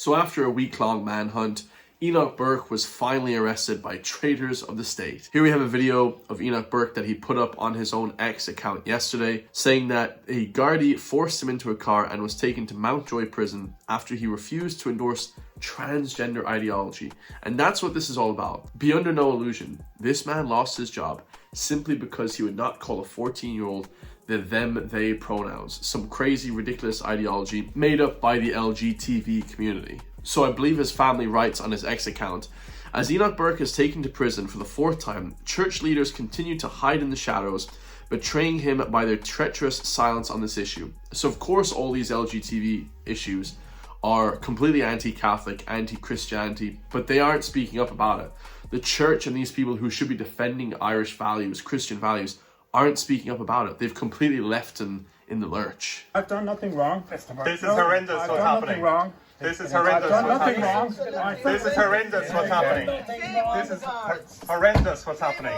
So after a week-long manhunt, Enoch Burke was finally arrested by traitors of the state. Here we have a video of Enoch Burke that he put up on his own X account yesterday, saying that a Gardaí forced him into a car and was taken to Mountjoy prison after he refused to endorse transgender ideology. And that's what this is all about. Be under no illusion, this man lost his job simply because he would not call a 14-year-old the them, they pronouns, some crazy, ridiculous ideology made up by the LGTB community. So I believe his family writes on his X account, as Enoch Burke is taken to prison for the 4th time, church leaders continue to hide in the shadows, betraying him by their treacherous silence on this issue. So of course all these LGTB issues are completely anti-Catholic, anti-Christianity, but they aren't speaking up about it. The church and these people who should be defending Irish values, Christian values, aren't speaking up about it. They've completely left him in the lurch. I've done nothing wrong. This is horrendous what's happening. This is horrendous what's happening. This is horrendous what's happening. This is horrendous what's happening.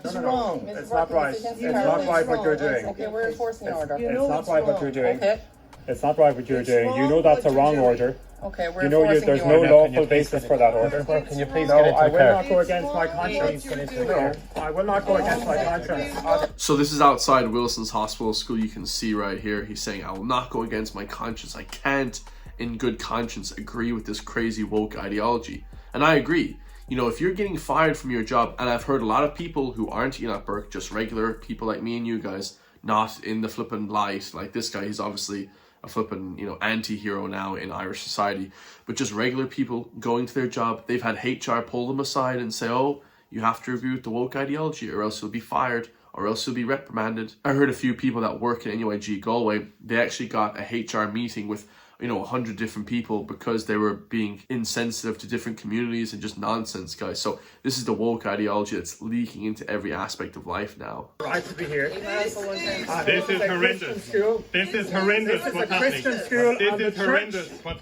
It's wrong. It's not right. It's not right what you're doing. Okay, we're enforcing order. It's not right what you're doing. Okay. It's not right what you're doing. You know that's a wrong order. Okay, we're You know enforcing there's the no order. lawful basis for that order. Can you please No, get I into the will car? not go against my conscience. No, I will not go against my conscience. So this is outside Wilson's Hospital School. You can see right here, he's saying, I will not go against my conscience. I can't, in good conscience, agree with this crazy woke ideology. And I agree. You know, if you're getting fired from your job, and I've heard a lot of people who aren't Enoch Burke, just regular people like me and you guys, not in the flippin' light, like this guy, he's obviously a flippin', you know, anti-hero now in Irish society, but just regular people going to their job, they've had HR pull them aside and say, oh, you have to agree with the woke ideology or else you'll be fired or else you'll be reprimanded. I heard a few people that work in NUIG Galway, they actually got a HR meeting with 100 different people because they were being insensitive to different communities and just nonsense, guys. So this is the woke ideology that's leaking into every aspect of life now. Right to be here. This is horrendous. This is horrendous what's happening. This is horrendous what's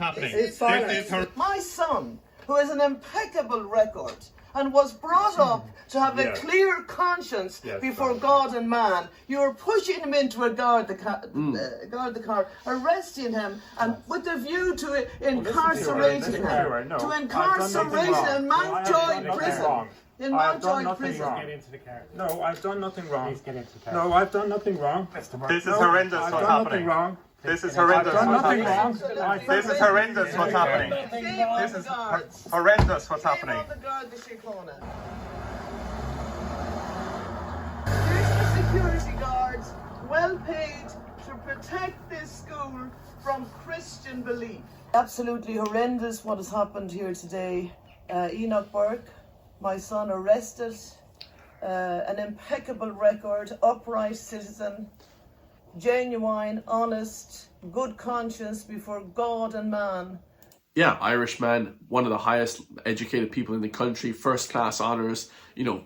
happening. My son, who has an impeccable record and was brought up to have a clear conscience before God and man, you're pushing him into a guard the car, arresting him, and with a view to incarcerating him, to incarceration in Mountjoy prison. In Mountjoy prison. No, I've done nothing wrong. No, I've done nothing wrong. This is horrendous what's happening. This is horrendous what's happening. This is horrendous what's happening. This is horrendous what's happening. Here's the security guards, well paid to protect this school from Christian belief. Absolutely horrendous what has happened here today. Enoch Burke, my son, arrested, an impeccable record, upright citizen, genuine, honest, good conscience before God and man. Yeah, Irish man, one of the highest educated people in the country, first class honours,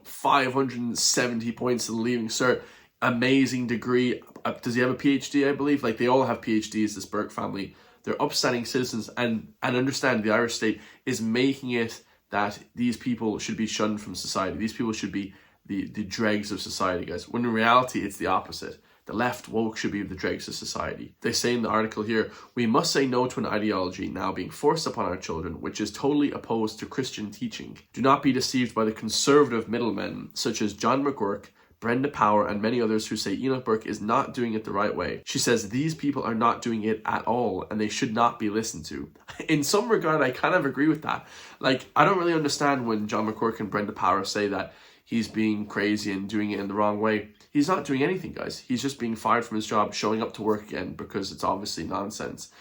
570 points in the Leaving Cert, amazing degree. Does he have a PhD, I believe? Like, they all have PhDs, this Burke family. They're upstanding citizens, and understand the Irish state is making it that these people should be shunned from society. These people should be the dregs of society, guys. When in reality, it's the opposite. The left woke should be the dregs of society. They say in the article here, we must say no to an ideology now being forced upon our children, which is totally opposed to Christian teaching. Do not be deceived by the conservative middlemen, such as John McGurk, Brenda Power, and many others who say Enoch Burke is not doing it the right way. She says these people are not doing it at all, and they should not be listened to. In some regard, I kind of agree with that. Like, I don't really understand when John McGurk and Brenda Power say that he's being crazy and doing it in the wrong way. He's not doing anything, guys. He's just being fired from his job, showing up to work again because it's obviously nonsense,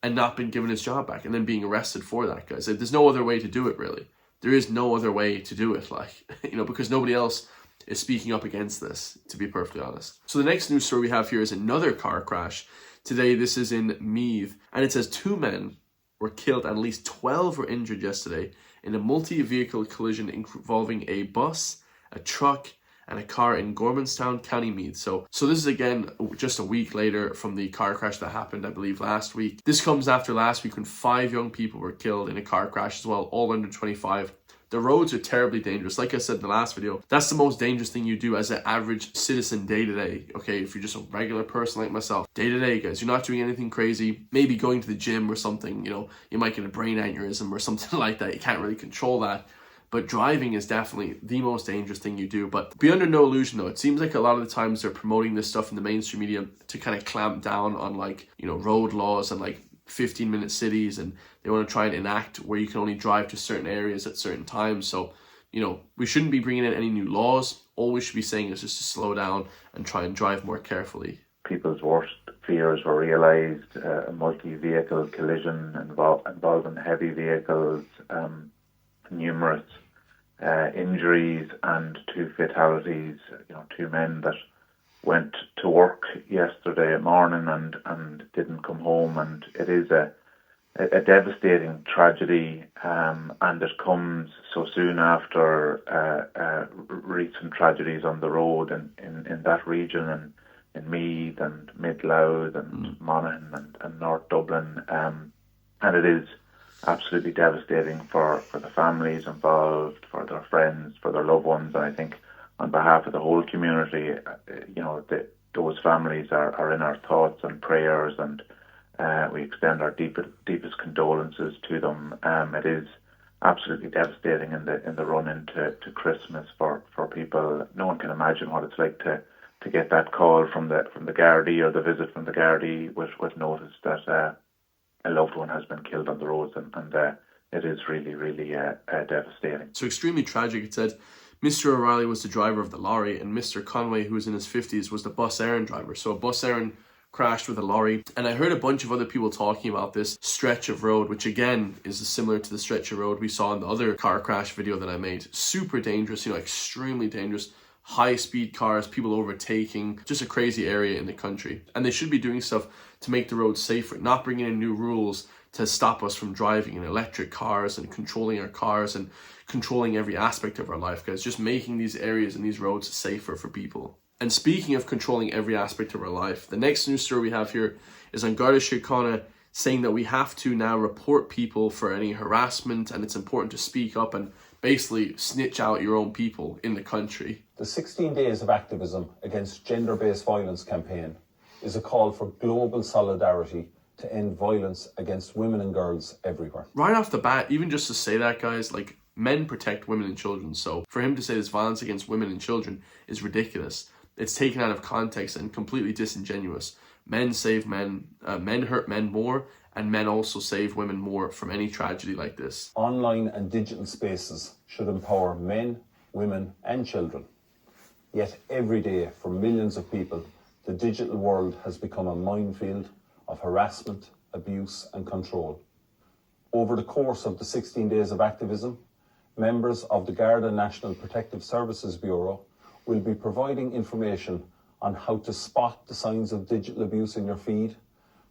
and not been given his job back, and then being arrested for that, guys. There's no other way to do it, really. There is no other way to do it, because nobody else is speaking up against this, to be perfectly honest. So the next news story we have here is another car crash. Today, this is in Meath, and it says 2 men were killed and at least 12 were injured yesterday in a multi-vehicle collision involving a bus, a truck, and a car in Gormanstown, County Meath. So this is again just a week later from the car crash that happened, I believe, last week. This comes after last week when 5 young people were killed in a car crash as well, all under 25. The roads are terribly dangerous. Like I said in the last video, that's the most dangerous thing you do as an average citizen day to day. Okay, if you're just a regular person like myself, day to day, guys, you're not doing anything crazy. Maybe going to the gym or something, you know, you might get a brain aneurysm or something like that. You can't really control that. But driving is definitely the most dangerous thing you do. But be under no illusion though, it seems like a lot of the times they're promoting this stuff in the mainstream media to kind of clamp down on, like, you know, road laws and like 15-minute cities, and they want to try and enact where you can only drive to certain areas at certain times. So, you know, we shouldn't be bringing in any new laws. All we should be saying is just to slow down and try and drive more carefully. People's worst fears were realised. A multi-vehicle collision involving heavy vehicles, numerous injuries and 2 fatalities. You know, 2 men that went to work yesterday morning and didn't come home, and it is a devastating tragedy, and it comes so soon after recent tragedies on the road in that region, and in Meath and Mid-Louth and Monaghan and North Dublin, and it is absolutely devastating for the families involved, for their friends, for their loved ones. And I think on behalf of the whole community, you know, those families are in our thoughts and prayers, and we extend our deepest condolences to them. It is absolutely devastating in the run into Christmas for people. No one can imagine what it's like to get that call from the Gardaí, or the visit from the Gardaí with notice that a loved one has been killed on the roads, and it is really, really devastating. So extremely tragic. It said Mr. O'Reilly was the driver of the lorry, and Mr. Conway, who was in his 50s, was the bus errand driver. So a bus errand crashed with a lorry, and I heard a bunch of other people talking about this stretch of road, which again is similar to the stretch of road we saw in the other car crash video that I made. Super dangerous, you know, extremely dangerous. High speed cars, people overtaking, just a crazy area in the country. And they should be doing stuff to make the roads safer, not bringing in new rules to stop us from driving in electric cars and controlling our cars and controlling every aspect of our life, guys. Just making these areas and these roads safer for people. And speaking of controlling every aspect of our life, the next news story we have here is on Garda Síochána, saying that we have to now report people for any harassment, and it's important to speak up and basically snitch out your own people in the country. The 16 Days of Activism Against Gender-Based Violence campaign is a call for global solidarity to end violence against women and girls everywhere. Right off the bat, even just to say that, guys, like, men protect women and children, so for him to say this violence against women and children is ridiculous. It's taken out of context and completely disingenuous. Men save men, men hurt men more, and men also save women more from any tragedy like this. Online and digital spaces should empower men, women and children. Yet every day for millions of people, the digital world has become a minefield of harassment, abuse and control. Over the course of the 16 Days of Activism, members of the Garda National Protective Services Bureau will be providing information on how to spot the signs of digital abuse in your feed,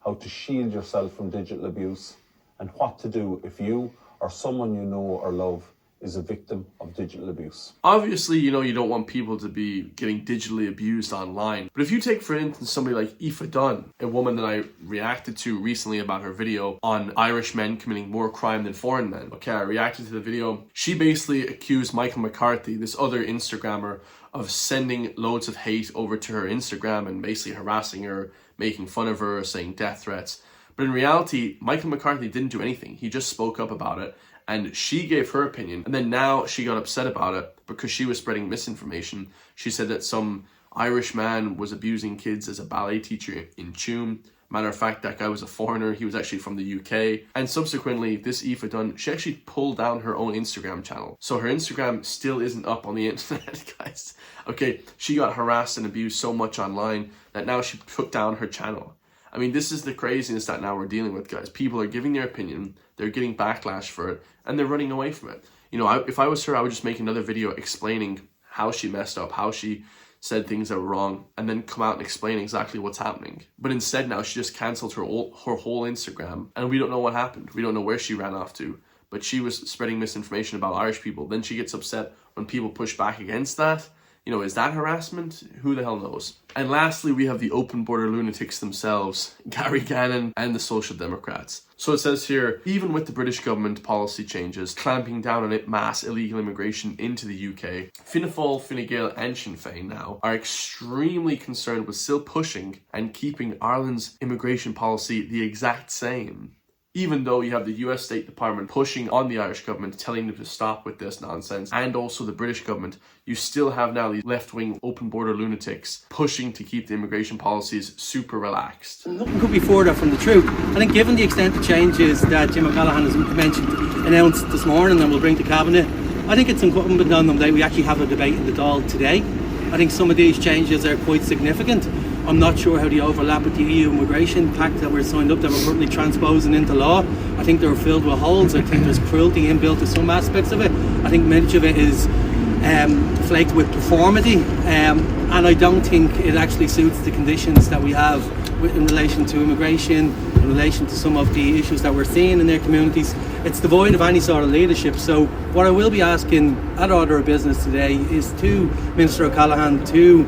how to shield yourself from digital abuse, and what to do if you or someone you know or love is a victim of digital abuse. Obviously, you know, you don't want people to be getting digitally abused online. But if you take, for instance, somebody like Aoife Dunn, a woman that I reacted to recently about her video on Irish men committing more crime than foreign men. Okay, I reacted to the video. She basically accused Michael McCarthy, this other Instagrammer, of sending loads of hate over to her Instagram and basically harassing her, making fun of her, saying death threats. But in reality, Michael McCarthy didn't do anything. He just spoke up about it, and she gave her opinion. And then now she got upset about it because she was spreading misinformation. She said that some Irish man was abusing kids as a ballet teacher in Tuam. Matter of fact, that guy was a foreigner. He was actually from the UK. And subsequently, this Aoife Dunn, she actually pulled down her own Instagram channel. So her Instagram still isn't up on the internet, guys. Okay, she got harassed and abused so much online that now she took down her channel. I mean, this is the craziness that now we're dealing with, guys. People are giving their opinion, they're getting backlash for it, and they're running away from it. You know, if I was her, I would just make another video explaining how she messed up, how she said things that were wrong, and then come out and explain exactly what's happening. But instead now, she just cancelled her whole Instagram, and we don't know what happened. We don't know where she ran off to, but she was spreading misinformation about Irish people. Then she gets upset when people push back against that. You know, is that harassment? Who the hell knows? And lastly, we have the open border lunatics themselves, Gary Gannon and the Social Democrats. So it says here, even with the British government policy changes, clamping down on mass illegal immigration into the UK, Fianna Fáil, Fine Gael and Sinn Féin now are extremely concerned with still pushing and keeping Ireland's immigration policy the exact same. Even though you have the US State Department pushing on the Irish government, telling them to stop with this nonsense, and also the British government, you still have now these left-wing open border lunatics pushing to keep the immigration policies super relaxed. Nothing could be further from the truth. I think given the extent of changes that Jim O'Callaghan has announced this morning and will bring to Cabinet, I think it's incumbent on them that we actually have a debate in the Dáil today. I think some of these changes are quite significant. I'm not sure how they overlap with the EU Immigration Pact that we're signed up, that we're currently transposing into law. I think they're filled with holes. I think there's cruelty inbuilt to some aspects of it. I think much of it is flaked with performity, and I don't think it actually suits the conditions that we have in relation to immigration, in relation to some of the issues that we're seeing in their communities. It's devoid of any sort of leadership. So what I will be asking at Order of Business today is to Minister O'Callaghan, to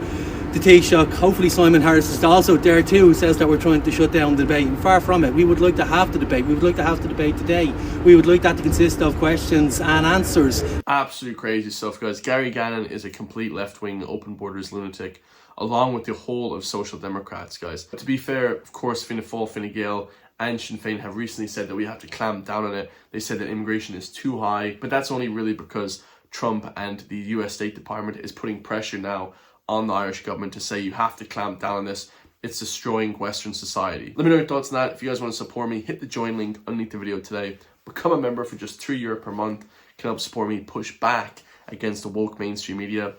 the Taoiseach, hopefully Simon Harris is also there too, who says that we're trying to shut down the debate. And far from it. We would like to have the debate. We would like to have the debate today. We would like that to consist of questions and answers. Absolute crazy stuff, guys. Gary Gannon is a complete left-wing open borders lunatic, along with the whole of Social Democrats, guys. But to be fair, of course, Fianna Fáil, Fine Gael and Sinn Féin have recently said that we have to clamp down on it. They said that immigration is too high, but that's only really because Trump and the US State Department is putting pressure now on the Irish government to say you have to clamp down on this. It's destroying Western society. Let me know your thoughts on that. If you guys want to support me, hit the join link underneath the video today. Become a member for just €3 per month. Can help support me push back against the woke mainstream media.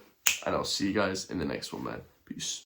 And I'll see you guys in the next one, man. Peace.